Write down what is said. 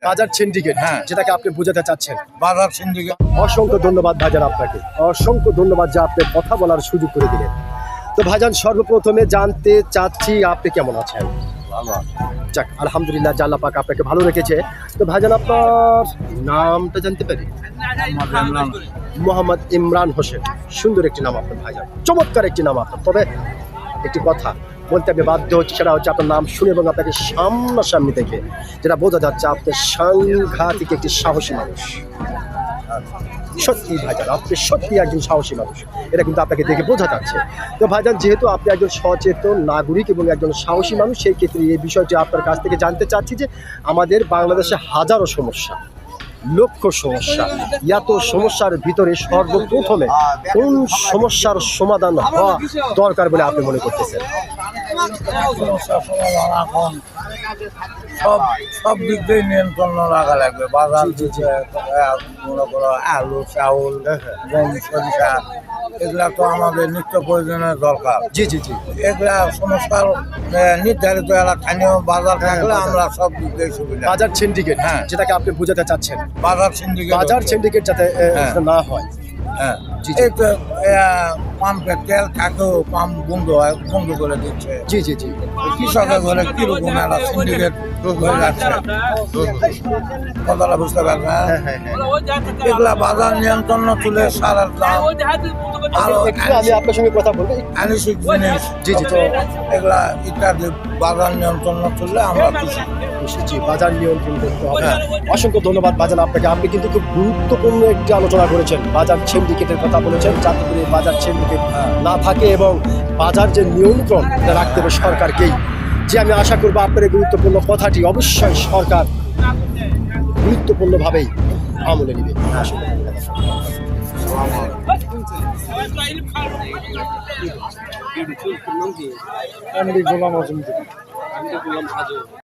বাজার সিন্ডিকেট, হ্যাঁ। যেটাকে আপনি বোঝাতে চাচ্ছেন। বাজার সিন্ডিকেট। অসংখ্য ধন্যবাদ ভাইজান আপনাকে, অসংখ্য ধন্যবাদ যে আপনি কথা বলার সুযোগ করে দিলেন। তো ভাইজান সর্বপ্রথমে জানতে চাচ্ছি আপনি কেমন আছেন? ভালো। যাক আলহামদুলিল্লাহ, আল্লাহ পাক আপনাকে ভালো রেখেছে। তো ভাইজান আপনার নামটা জানতে পারি? মোহাম্মদ ইমরান হোসেন, সুন্দর একটি নাম আপনার ভাইজান, চমৎকার একটি নাম আপনার। তবে একটি কথা বলতে আমি বাধ্য হচ্ছি, সেটা হচ্ছে আপনার নাম শুনে এবং আপনাকে সামনাসামনি দেখে যেটা বোঝা যাচ্ছে আপনি সাংঘাতিক একটি সাহসী মানুষ। সত্যি ভাইজান, আপনি সত্যি একজন সাহসী মানুষ, এটা কিন্তু আপনাকে দেখে বোঝা যাচ্ছে। তো ভাইজান, যেহেতু আপনি একজন সচেতন নাগরিক এবং একজন সাহসী মানুষ, সেই ক্ষেত্রে এই বিষয়টি আপনার কাছ থেকে জানতে চাচ্ছি যে আমাদের বাংলাদেশে হাজারো সমস্যা, লক্ষ সমস্যা, এত সমস্যার ভিতরে সর্বপ্রথমে কোন সমস্যার সমাধান হওয়া দরকার বলে আপনি মনে করতেছেন? সমস্যার সমাধান এখন সব দিক দিয়ে নিয়ন্ত্রণ রাখা লাগবে। বাজার মনে করো আলু, চাউল, গম, সরিষা, এগুলা তো আমাদের নিত্য প্রয়োজনের দরকার। জি জি জি। এগুলা সমস্যার নির্ধারিত স্থানীয় বাজার থাকলে আমরা সব দিক দিয়ে সুবিধা। বাজার সিন্ডিকেট, হ্যাঁ। যেটাকে আপনি বোঝাতে চাচ্ছেন। বাজার সিন্ডিকেট। বাজার সিন্ডিকেট যাতে হ্যাঁ। না হয়। হ্যাঁ, জি, জি। এই তো পাম্পের তেল থাকেও পাম্প বন্ধ করে দিচ্ছে। জি জি জি। কৃষকের ঘরে কিরকম একটা সিন্ডিকেট হয়ে যাচ্ছে, কথাটা বুঝতে পারবে। হ্যাঁ হ্যাঁ হ্যাঁ। এগুলা বাজার নিয়ন্ত্রণ তুলে সারার দাম আরো একটু আমি আপনার সঙ্গে কথা বলবো। আনিসিক জিনিস, জি জি। তো এগুলা ইত্যাদি বাজার নিয়ন্ত্রণ তুললে আমরা খুশি। জি, বাজার নিয়ন্ত্রণ করতে হবে। অসংখ্য ধন্যবাদ বাজার আপনাকে, আপনি কিন্তু খুব গুরুত্বপূর্ণ একটি আলোচনা করেছেন, বাজার সিন্ডিকেটের কথা বলেছেন, যাতে করে বাজার সিন্ডিকেট না থাকে এবং বাজার যে নিয়ন্ত্রণ এটা রাখতে হবে সরকারকেই। যে আমি আশা করবো আপনার এই গুরুত্বপূর্ণ কথাটি অবশ্যই সরকার গুরুত্বপূর্ণভাবেই আমলে নেবে। গোলাম আজম।